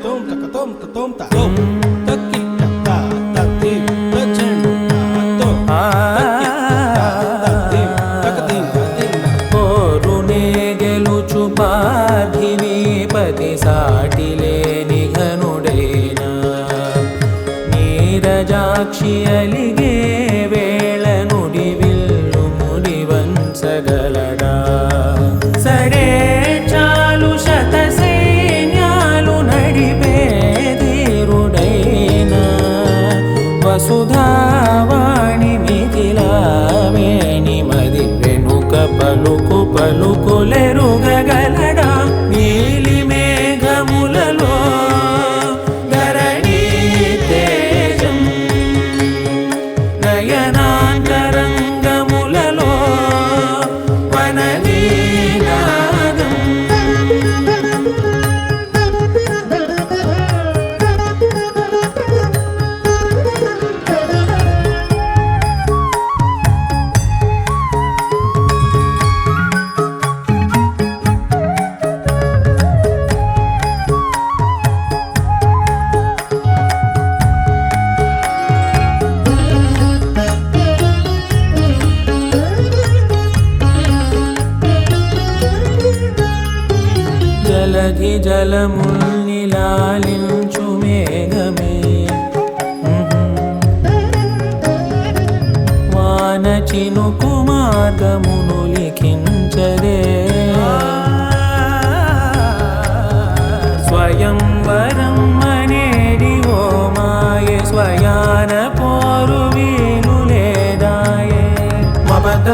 tom ta tom ta tom ta tom ta ki ta ta ti ta chendu ta tom ta ti ta ka ti పోరునే గెలుచు పార్థివీపతి సాటిలే నిఘనుడేనా Neerajakshi అలిగే వేళ నుడి విల్లు ముడివంచగలడా సడే చాలు శత సైన్యాలు నడిపే ధీరుడైనా వసుధావాణి మిథిలావేణి మది వెనుక పలుకు పలుకులెరుగగలడా నీలి మేఘములలో ధరణీ తేజం నయనాంతరంగములలో వననీనాదం జలధి జలముల్ని లాలించు మేఘమే వాన చినుకు మార్గమును లిఖించదే స్వయంవరం అనేడి ఓ మాయే స్వయాన పోరు వీలు లేదాయే మబద్ధ